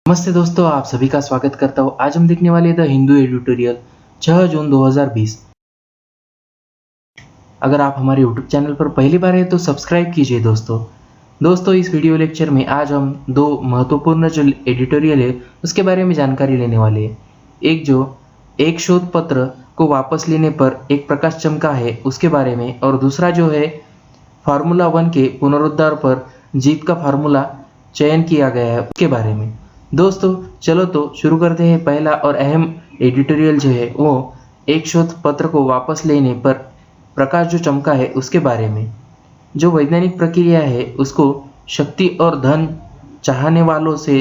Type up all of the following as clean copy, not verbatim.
नमस्ते दोस्तों, आप सभी का स्वागत करता हूँ। आज हम देखने वाले द हिंदू एडिटोरियल 6 जून 2020। अगर आप हमारे यूट्यूब चैनल पर पहली बार हैं तो सब्सक्राइब कीजिए दोस्तों इस वीडियो लेक्चर में आज हम दो महत्वपूर्ण जो एडिटोरियल है उसके बारे में जानकारी लेने वाले हैं। एक शोध पत्र को वापस लेने पर एक प्रकाश चमका है उसके बारे में, और दूसरा जो है फार्मूला 1 के पुनरुद्धार पर जीत का फार्मूला चयन किया गया है उसके बारे में। दोस्तों चलो तो शुरू करते हैं। पहला और अहम एडिटोरियल जो है वो एक शोध पत्र को वापस लेने पर प्रकाश जो चमका है उसके बारे में। जो वैज्ञानिक प्रक्रिया है उसको शक्ति और धन चाहने वालों से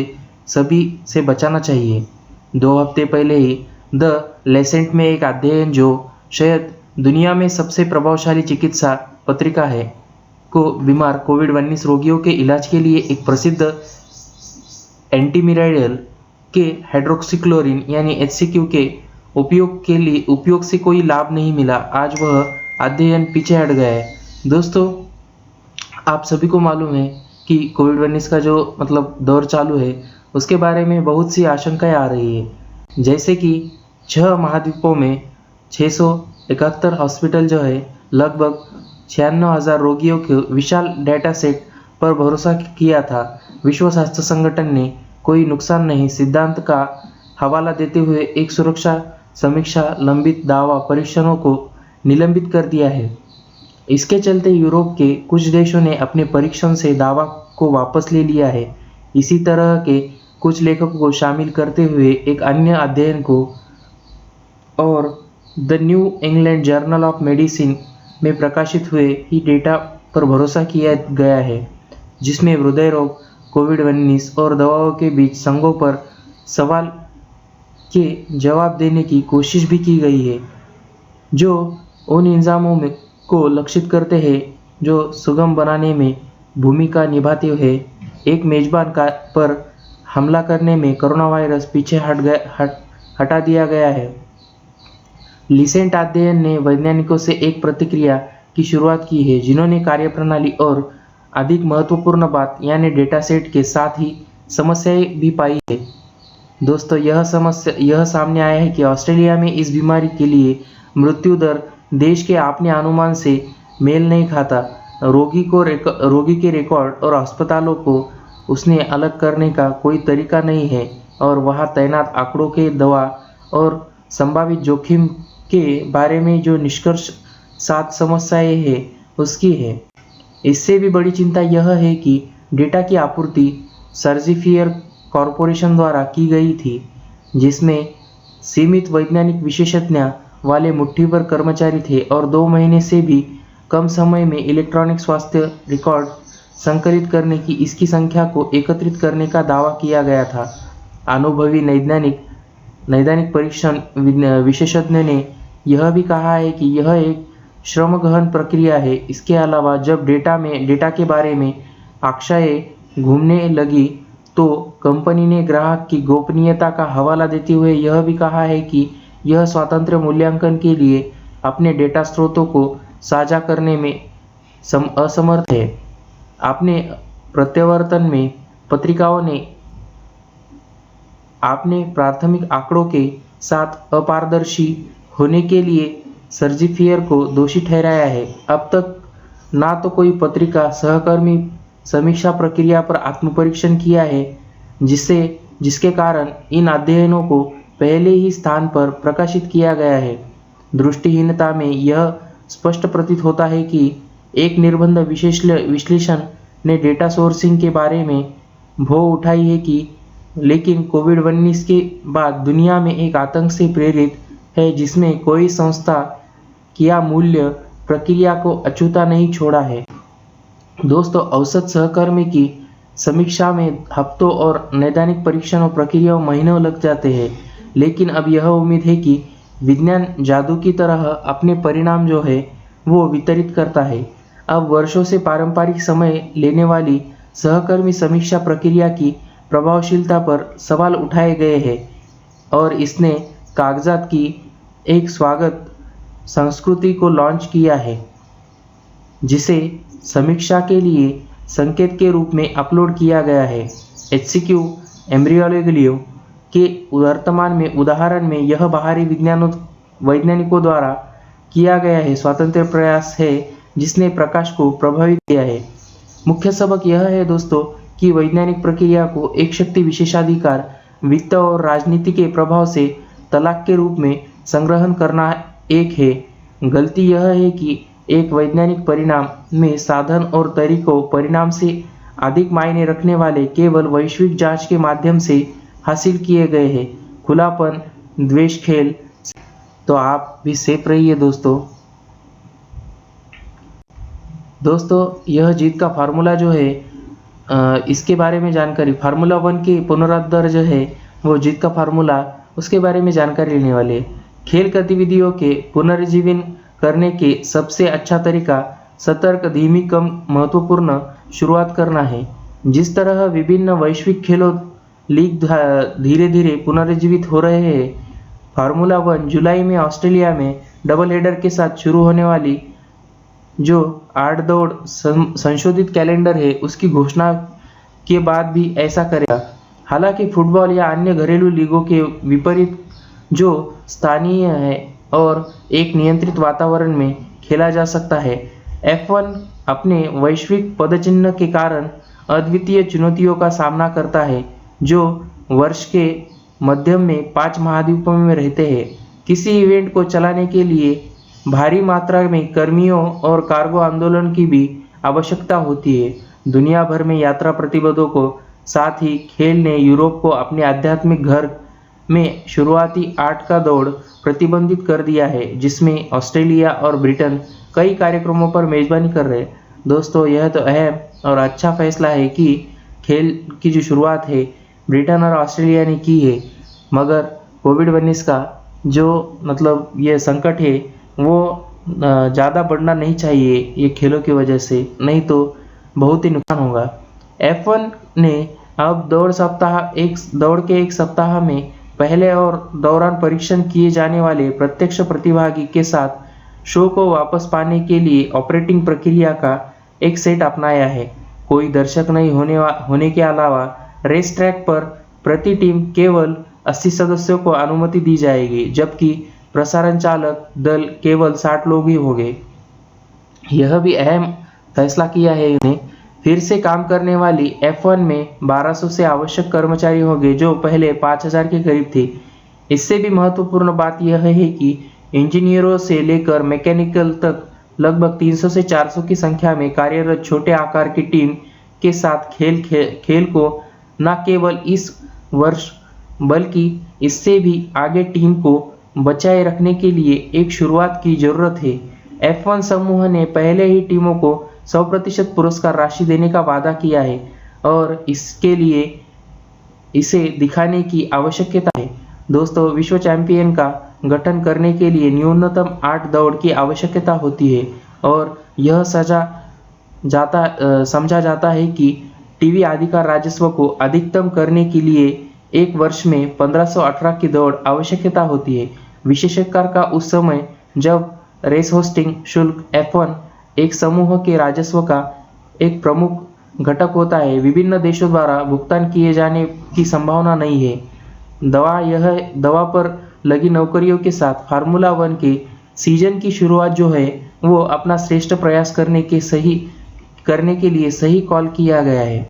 सभी से बचाना चाहिए। 2 हफ्ते पहले ही द लेसेंट में एक अध्ययन जो शायद दुनिया में सबसे प्रभावशाली चिकित्सा पत्रिका है को बीमार कोविड-19 रोगियों के इलाज के लिए एक प्रसिद्ध एंटीमिराइडल के हाइड्रोक्सीक्लोरिन यानी HCQ के उपयोग से कोई लाभ नहीं मिला। आज वह अध्ययन पीछे हट गया है। दोस्तों आप सभी को मालूम है कि कोविड-19 का जो दौर चालू है उसके बारे में बहुत सी आशंकाएं आ रही है, जैसे कि 6 महाद्वीपों में 671 हॉस्पिटल जो है लगभग 96,000 रोगियों के विशाल डेटा सेट पर भरोसा किया था। विश्व स्वास्थ्य संगठन ने कोई नुकसान नहीं सिद्धांत का हवाला देते हुए एक सुरक्षा समीक्षा लंबित दावा परीक्षणों को निलंबित कर दिया है। इसके चलते यूरोप के कुछ देशों ने अपने परीक्षण से दावा को वापस ले लिया है। इसी तरह के कुछ लेखकों को शामिल करते हुए एक अन्य अध्ययन को और the new England journal of medicine में प्रकाशित हुए ही डेटा पर भरोसा किया गया है, जिसमें हृदय रोग, कोविड-19 और दवाओं के बीच संघों पर सवाल के जवाब देने की कोशिश भी की गई है, जो उन इंजामों को लक्षित करते हैं जो सुगम बनाने में भूमिका निभाते हुए एक मेजबान पर हमला करने में कोरोना वायरस पीछे हटा दिया गया है। लिसेंट अध्ययन ने वैज्ञानिकों से एक प्रतिक्रिया की शुरुआत की है जिन्होंने कार्यप्रणाली और अधिक महत्वपूर्ण बात यानी डेटा सेट के साथ ही समस्याएं भी पाई है। दोस्तों यह सामने आया है कि ऑस्ट्रेलिया में इस बीमारी के लिए मृत्यु दर देश के अपने अनुमान से मेल नहीं खाता। रोगी के रिकॉर्ड और अस्पतालों को उसने अलग करने का कोई तरीका नहीं है, और वहां तैनात आंकड़ों के दवा और संभावित जोखिम के बारे में जो निष्कर्ष 7 समस्याएं हैं उसकी है। इससे भी बड़ी चिंता यह है कि डेटा की आपूर्ति सर्जिफियर कॉरपोरेशन द्वारा की गई थी, जिसमें सीमित वैज्ञानिक विशेषज्ञ वाले मुट्ठीभर कर्मचारी थे और 2 महीने से भी कम समय में इलेक्ट्रॉनिक स्वास्थ्य रिकॉर्ड संकलित करने की इसकी संख्या को एकत्रित करने का दावा किया गया था। अनुभवी नैदानिक परीक्षण विशेषज्ञ ने यह भी कहा है कि यह एक श्रम गहन प्रक्रिया है। इसके अलावा जब डेटा के बारे में आशंकाएं घूमने लगी तो कंपनी ने ग्राहक की गोपनीयता का हवाला देते हुए यह भी कहा है कि यह स्वतंत्र मूल्यांकन के लिए अपने डेटा स्रोतों को साझा करने में असमर्थ है। अपने प्रत्यावर्तन में पत्रिकाओं ने अपने प्राथमिक आंकड़ों के साथ अपारदर्शी होने के लिए सर्जिफियर को दोषी ठहराया है। अब तक ना तो कोई पत्रिका सहकर्मी समीक्षा प्रक्रिया पर आत्मपरीक्षण किया है, जिसके कारण इन अध्ययनों को पहले ही स्थान पर प्रकाशित किया गया है। दृष्टिहीनता में यह स्पष्ट प्रतीत होता है कि एक निर्बंध विश्लेषण ने डेटा सोर्सिंग के बारे में भौ उठाई है कि लेकिन कोविड-19 के बाद दुनिया में एक आतंक से प्रेरित है जिसमें कोई संस्था या मूल्य प्रक्रिया को अछूता नहीं छोड़ा है। दोस्तों औसत सहकर्मी की समीक्षा में हफ्तों और नैदानिक परीक्षणों प्रक्रियाओं महीनों लग जाते हैं, लेकिन अब यह उम्मीद है कि विज्ञान जादू की तरह अपने परिणाम जो है वो वितरित करता है। अब वर्षों से पारंपरिक समय लेने वाली सहकर्मी समीक्षा प्रक्रिया की प्रभावशीलता पर सवाल उठाए गए हैं, और इसने कागजात की एक स्वागत संस्कृति को लॉन्च किया है, जिसे समीक्षा के लिए संकेत के रूप में अपलोड किया गया है। HCQ एम्ब्रियोलॉजी के वर्तमान में उदाहरण में यह बाहरी वैज्ञानिकों द्वारा किया गया है स्वतंत्र प्रयास है जिसने प्रकाश को प्रभावित किया है। मुख्य सबक यह है दोस्तों कि वैज्ञानिक प्रक्रिया को एक शक्ति विशेषाधिकार वित्त और राजनीति के प्रभाव से तलाक के रूप में संग्रहण करना एक है। गलती यह है कि एक वैज्ञानिक परिणाम में साधन और तरीकों परिणाम से अधिक मायने रखने वाले केवल वैश्विक जांच के माध्यम से हासिल किए गए हैं। खुलापन द्वेष खेल। तो आप भी सेफ रहिए दोस्तों यह जीत का फार्मूला जो है इसके बारे में जानकारी फार्मूला 1 के पुनरुद्धार जो है वो जीत का फार्मूला उसके बारे में जानकारी लेने वाले। खेल गतिविधियों के पुनर्जीवन करने के सबसे अच्छा तरीका सतर्क धीमी कम महत्वपूर्ण शुरुआत करना है। जिस तरह विभिन्न वैश्विक खेलों लीग धीरे धीरे पुनर्जीवित हो रहे हैं, फार्मूला 1 जुलाई में ऑस्ट्रेलिया में डबल हेडर के साथ शुरू होने वाली जो 8 दौड़ संशोधित कैलेंडर है उसकी घोषणा के बाद भी ऐसा करेगा। हालांकि फुटबॉल या अन्य घरेलू लीगों के विपरीत जो स्थानीय है और एक नियंत्रित वातावरण में खेला जा सकता है, F1 अपने वैश्विक पदचिह्न के कारण अद्वितीय चुनौतियों का सामना करता है जो वर्ष के मध्यम में 5 महाद्वीपों में रहते हैं। किसी इवेंट को चलाने के लिए भारी मात्रा में कर्मियों और कार्गो आंदोलन की भी आवश्यकता होती है। दुनिया भर में यात्रा प्रतिबंधों को साथ ही खेल ने यूरोप को अपने आध्यात्मिक घर में शुरुआती 8 का दौड़ प्रतिबंधित कर दिया है, जिसमें ऑस्ट्रेलिया और ब्रिटेन कई कार्यक्रमों पर मेजबानी कर रहे हैं। दोस्तों यह तो अहम और अच्छा फैसला है कि खेल की जो शुरुआत है ब्रिटेन और ऑस्ट्रेलिया ने की है, मगर कोविड-19 का जो मतलब ये संकट है वो ज़्यादा बढ़ना नहीं चाहिए ये खेलों की वजह से, नहीं तो बहुत ही नुकसान होगा। F1 ने अब दौड़ के एक सप्ताह में पहले और दौरान परीक्षण किए जाने वाले प्रत्यक्ष प्रतिभागी के साथ शो को वापस पाने के लिए ऑपरेटिंग प्रक्रिया का एक सेट अपनाया है। कोई दर्शक नहीं होने के अलावा रेस ट्रैक पर प्रति टीम केवल 80 सदस्यों को अनुमति दी जाएगी, जबकि प्रसारण चालक दल केवल 60 लोग ही होंगे। यह भी अहम फैसला किया है इन्हें फिर से काम करने वाली F1 में 1200 से आवश्यक कर्मचारी होंगे जो पहले 5000 के करीब थे। इससे भी महत्वपूर्ण बात यह है कि इंजीनियरों से लेकर मैकेनिकल तक लगभग 300 से 400 की संख्या में कार्यरत छोटे आकार की टीम के साथ खेल को न केवल इस वर्ष बल्कि इससे भी आगे टीम को बचाए रखने के लिए एक शुरुआत की जरूरत है। F1 समूह ने पहले ही टीमों को 100% पुरस्कार राशि देने का वादा किया है और इसके लिए इसे दिखाने की आवश्यकता है। दोस्तों विश्व चैंपियन का गठन करने के लिए न्यूनतम 8 दौड़ की आवश्यकता होती है और यह समझा जाता है कि टीवी अधिकार राजस्व को अधिकतम करने के लिए एक वर्ष में 1518 की दौड़ आवश्यकता होती है। विशेषकर का उस समय जब रेस होस्टिंग शुल्क F1 एक समूह के राजस्व का एक प्रमुख घटक होता है, विभिन्न देशों द्वारा भुगतान किए जाने की संभावना नहीं है। दवा पर लगी नौकरियों के साथ फार्मूला 1 के सीजन की शुरुआत जो है वो अपना श्रेष्ठ प्रयास करने के लिए सही कॉल किया गया है।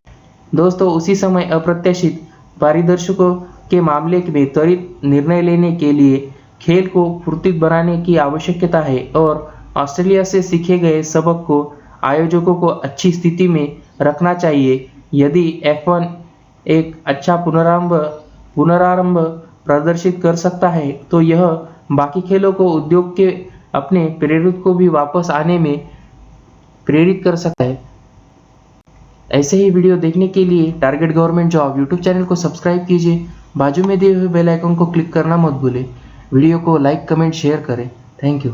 दोस्तों उसी समय अप्रत्याशित पारिदर्शकों के मामले में त्वरित निर्णय लेने के लिए खेल को फुर्तीत बनाने की आवश्यकता है और ऑस्ट्रेलिया से सीखे गए सबक को आयोजकों को अच्छी स्थिति में रखना चाहिए। यदि F1 एक अच्छा पुनरारंभ प्रदर्शित कर सकता है तो यह बाकी खेलों को उद्योग के अपने प्रेरित को भी वापस आने में प्रेरित कर सकता है। ऐसे ही वीडियो देखने के लिए target government job YouTube channel को सब्सक्राइब कीजिए। बाजू में दिए हुए बेल आइकन को क्लिक करना मत भूलें। वीडियो को लाइक कमेंट शेयर करें। Thank you.